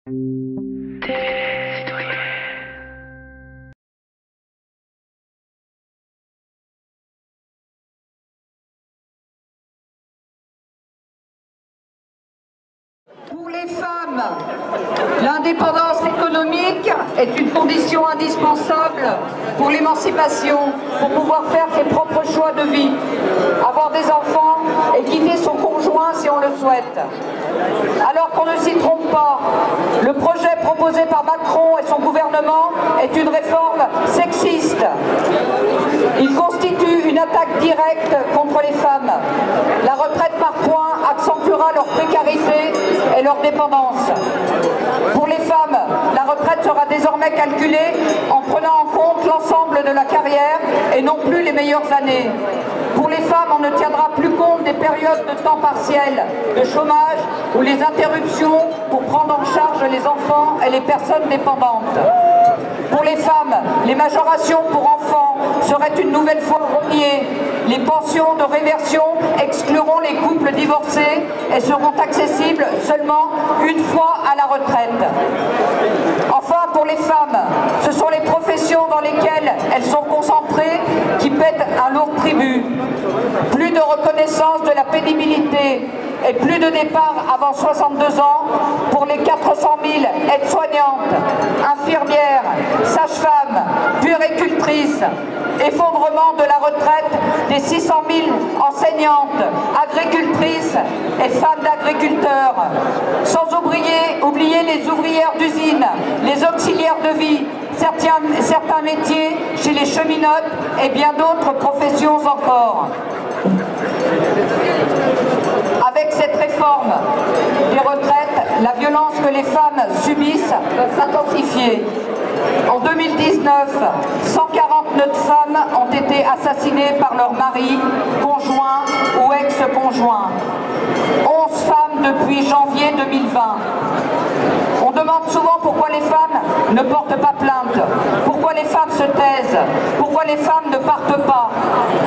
Pour les femmes, l'indépendance économique est une condition indispensable pour l'émancipation, pour pouvoir faire ses propres choix de vie, avoir des enfants et quitter son conjoint si on le souhaite. Alors qu'on ne s'y trompe pas, le projet proposé par Macron et son gouvernement est une réforme sexiste. Il constitue une attaque directe contre les femmes. La retraite par points accentuera leur précarité et leur dépendance. Pour les femmes, la retraite sera désormais calculée en prenant en compte l'ensemble de la carrière et non plus les meilleures années. Pour les femmes, on ne tiendra plus compte des périodes de temps partiel, de chômage ou les interruptions pour prendre en charge les enfants et les personnes dépendantes. Pour les femmes, les majorations pour enfants seraient une nouvelle fois reniées. Les pensions de réversion excluront les couples divorcés et seront accessibles seulement une fois à la retraite. Enfin, pour les femmes, ce sont les professions dans lesquelles elles sont concentrées qui paient un lourd tribut. Plus de reconnaissance de la pénibilité et plus de départ avant 62 ans pour les 400 000 aides-soignantes, infirmières, sages-femmes, puéricultrices, effondrement de la retraite des 600 000 enseignantes, agricultrices et femmes d'agriculteurs, sans oublier les ouvrières d'usine, les auxiliaires de vie, certains métiers chez les cheminotes et bien d'autres professions encore. Avec cette réforme des retraites, la violence que les femmes subissent peut s'intensifier. En 2019, 149 femmes ont été assassinées par leur mari, conjoint ou ex-conjoint. 11 femmes depuis janvier 2020. On demande souvent pourquoi les femmes ne portent pas plainte, pourquoi les femmes se taisent, pourquoi les femmes ne partent pas.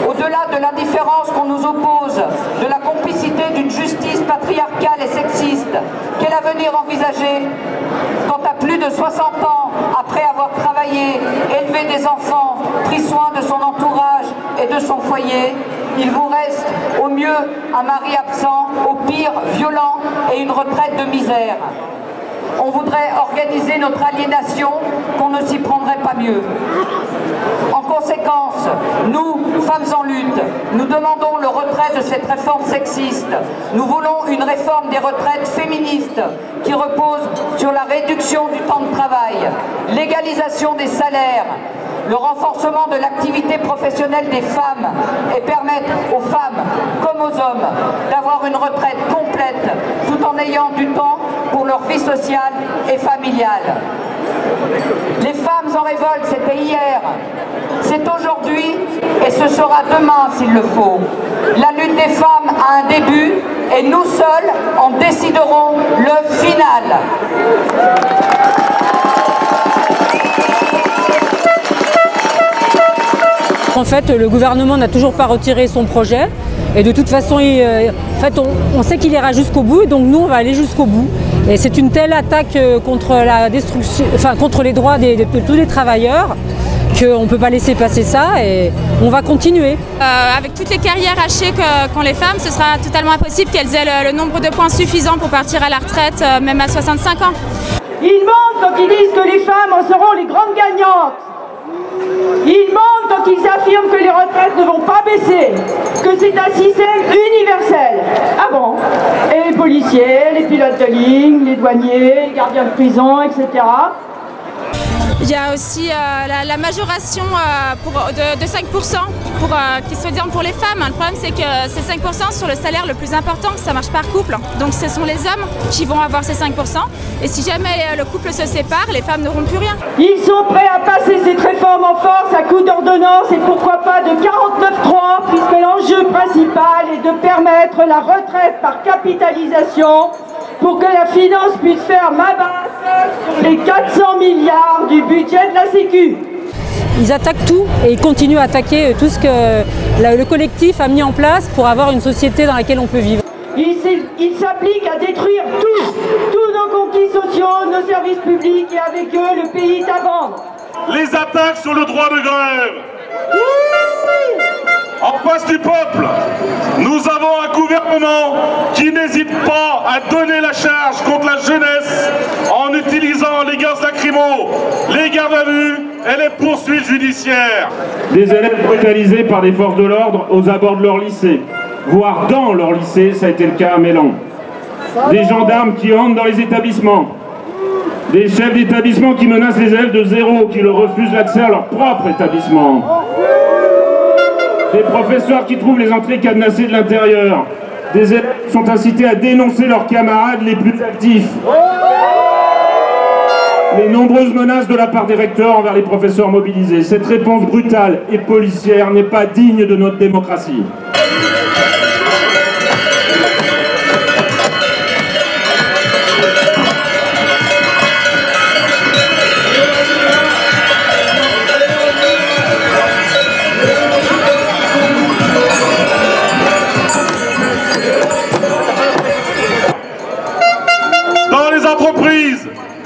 Au-delà de l'indifférence qu'on nous oppose, de la complicité d'une justice patriarcale et sexiste, quel avenir envisager quand à plus de 60 ans, après avoir travaillé, élevé des enfants, pris soin de son entourage et de son foyer, il vous reste au mieux un mari absent, au pire violent et une retraite de misère. On voudrait organiser notre aliénation, qu'on ne s'y prendrait pas mieux. En conséquence, nous, femmes en lutte, nous demandons le retrait de cette réforme sexiste. Nous voulons une réforme des retraites féministes qui repose sur la réduction du temps de travail, l'égalisation des salaires, le renforcement de l'activité professionnelle des femmes et permettre aux femmes comme aux hommes d'avoir une retraite complète tout en ayant du temps pour leur vie sociale et familiale. Les femmes en révolte, c'était hier, c'est aujourd'hui et ce sera demain s'il le faut. La lutte des femmes a un début et nous seuls en déciderons le final. En fait, le gouvernement n'a toujours pas retiré son projet et de toute façon, on sait qu'il ira jusqu'au bout et donc nous, on va aller jusqu'au bout. Et c'est une telle attaque contre la destruction, contre les droits de tous les travailleurs qu'on ne peut pas laisser passer ça et on va continuer. Avec toutes les carrières hachées qu'ont les femmes, ce sera totalement impossible qu'elles aient le nombre de points suffisant pour partir à la retraite, même à 65 ans. Ils mentent quand ils disent que les femmes en seront les grandes gagnantes. Ils mentent quand ils affirment que les retraites ne vont pas baisser, que c'est un système universel. Ah bon? Et les policiers, les pilotes de ligne, les douaniers, les gardiens de prison, etc. Il y a aussi la majoration de 5% qui est soi-disant pour les femmes. Le problème c'est que c'est 5% sur le salaire le plus important, que ça marche par couple. Donc ce sont les hommes qui vont avoir ces 5%. Et si jamais le couple se sépare, les femmes n'auront plus rien. Ils sont prêts à passer cette réforme en force à coup d'ordonnance et pourquoi pas de 49.3, puisque l'enjeu principal est de permettre la retraite par capitalisation pour que la finance puisse faire main basse sur les 400 milliards du budget de la Sécu. Ils attaquent tout et ils continuent à attaquer tout ce que le collectif a mis en place pour avoir une société dans laquelle on peut vivre. Ils s'appliquent à détruire tout, tous nos conquis sociaux, nos services publics et avec eux, le pays est à vendre. Les attaques sur le droit de grève. En face du peuple, nous avons un gouvernement qui n'hésite pas à donner la charge contre la jeunesse en utilisant les gaz lacrymaux, les gardes à vue et les poursuites judiciaires. Des élèves brutalisés par des forces de l'ordre aux abords de leur lycée, voire dans leur lycée, ça a été le cas à Mélan. Des gendarmes qui entrent dans les établissements. Des chefs d'établissement qui menacent les élèves de zéro, qui leur refusent l'accès à leur propre établissement. Des professeurs qui trouvent les entrées cadenassées de l'intérieur. Des élèves qui sont incités à dénoncer leurs camarades les plus actifs. Les nombreuses menaces de la part des recteurs envers les professeurs mobilisés. Cette réponse brutale et policière n'est pas digne de notre démocratie.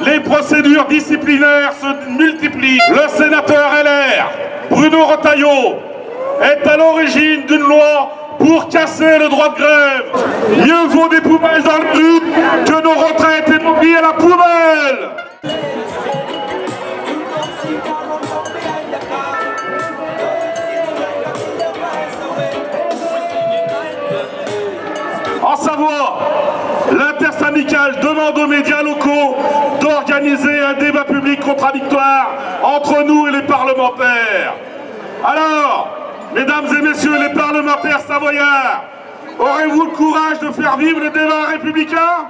Les procédures disciplinaires se multiplient. Le sénateur LR, Bruno Retailleau, est à l'origine d'une loi pour casser le droit de grève. Mieux vaut des poubelles dans les rues que nos retraites et nos vies à la poubelle. En Savoie, l'intersyndicale demande aux médias locaux d'organiser un débat public contradictoire entre nous et les parlementaires. Alors, mesdames et messieurs les parlementaires savoyards, aurez-vous le courage de faire vivre le débat républicain ?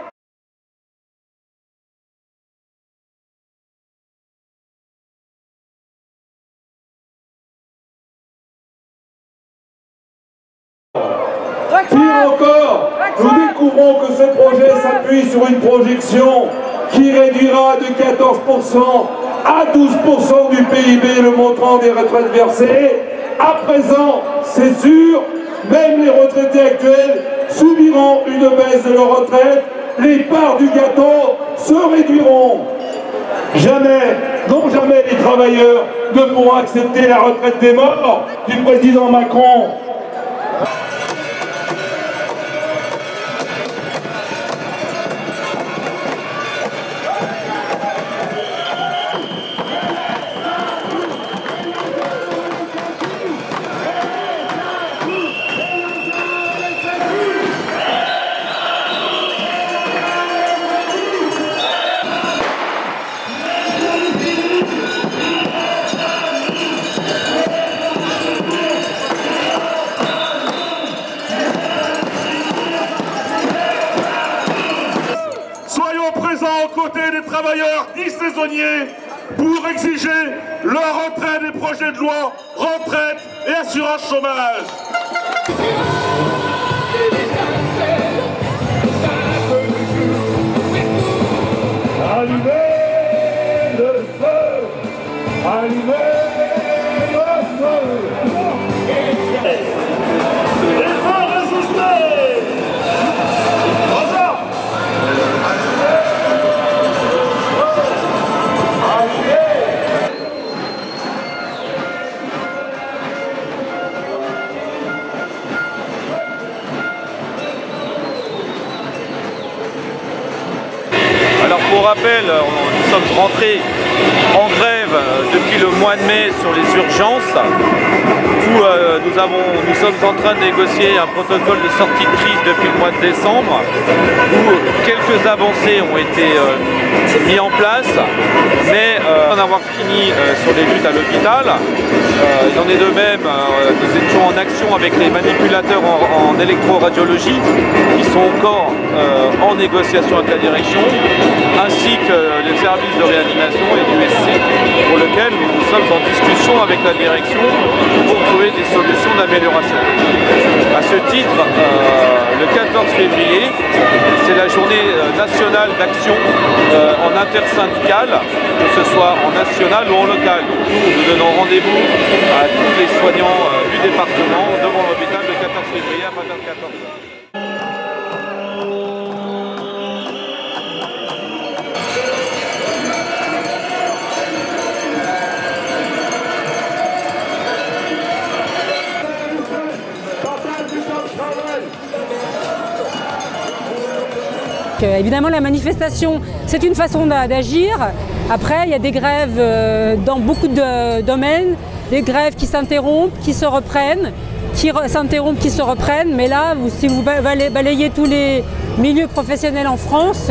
Pire encore, nous découvrons que ce projet s'appuie sur une projection qui réduira de 14% à 12% du PIB le montant des retraites versées. À présent, c'est sûr, même les retraités actuels subiront une baisse de leur retraite, les parts du gâteau se réduiront. Jamais, non jamais les travailleurs ne pourront accepter la retraite des morts du président Macron. Aux côtés des travailleurs dits saisonniers pour exiger leur retrait des projets de loi, retraite et assurance chômage. Allumez le feu! Allumez le feu! Alors pour rappel, nous sommes rentrés en grève depuis le mois de mai sur les urgences où nous sommes en train de négocier un protocole de sortie de crise depuis le mois de décembre où quelques avancées ont été mises en place, mais en avoir fini sur les luttes à l'hôpital. Il en est de même, nous étions en action avec les manipulateurs en électroradiologie qui sont encore en négociation avec la direction, ainsi que les services de réanimation et du SC, pour lequel nous sommes en discussion avec la direction pour trouver des solutions d'amélioration. À ce titre, le 14 février, c'est la journée nationale d'action en intersyndicale, que ce soit en national ou en local. Nous donnons rendez-vous à tous les soignants du département devant l'hôpital le 14 février à partir de 14h. évidemment, la manifestation, c'est une façon d'agir. Après, il y a des grèves dans beaucoup de domaines, des grèves qui s'interrompent, qui se reprennent, qui s'interrompent, qui se reprennent. Mais là, si vous balayez tous les milieux professionnels en France,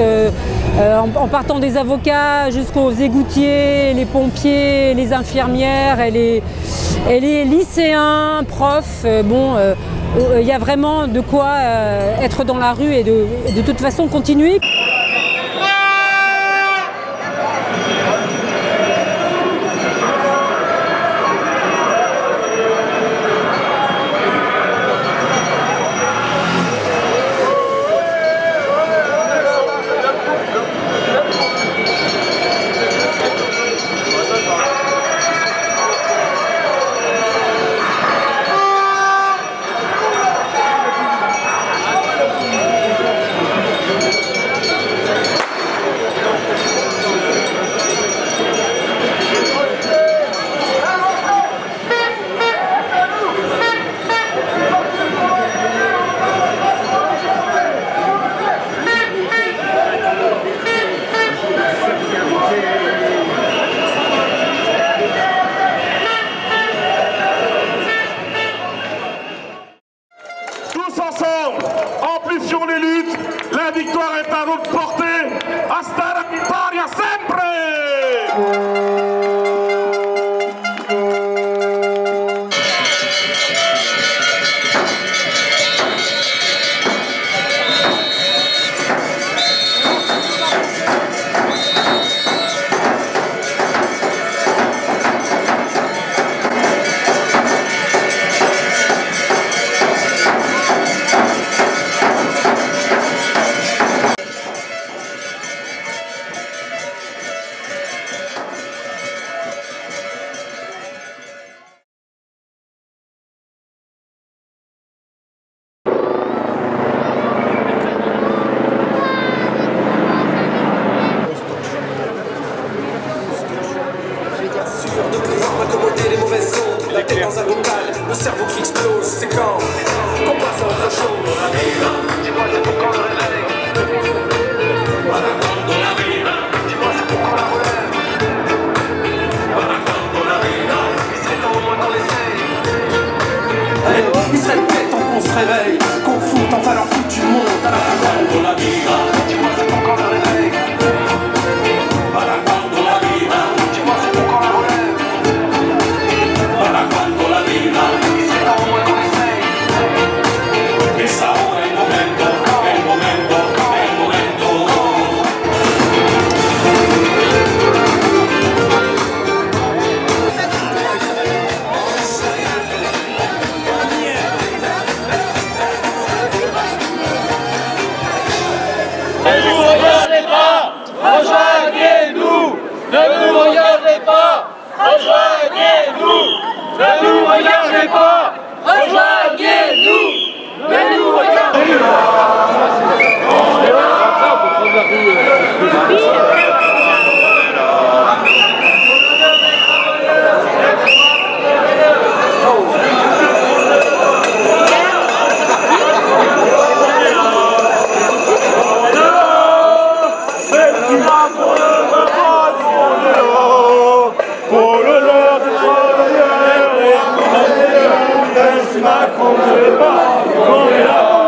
en partant des avocats jusqu'aux égoutiers, les pompiers, les infirmières et les lycéens, profs, il y a vraiment de quoi être dans la rue et de toute façon continuer. Amplifions les luttes, la victoire est à notre portée. Hasta la victoria sempre! Dans un local, le cerveau qui explose, c'est quand qu'on passe à autre chose. Dis-moi c'est pour quand le réveil. Voilà quand on arrive. Dis-moi c'est pour quand la relève. Voilà quand on arrive. Il serait temps au moins qu'on essaye. Il serait peut-être temps qu'on se réveille, qu'on foute enfin leur foutu monde à la poubelle. Quand on arrive. Dis-moi c'est pour quand le réveil. Voilà quand on arrive. Dis-moi c'est pour quand la relève. Voilà quand on arrive. Il serait temps au moins qu'on essaye. Esa hora, el momento, el momento, el momento. Ne nous regardez pas, rejoignez-nous. Ne nous regardez pas, rejoignez-nous. Ne nous regardez pas, rejoignez-nous. Ne nous regardez Pour le droit des travailleurs et pour la Macron ne veut pas qu'on est là.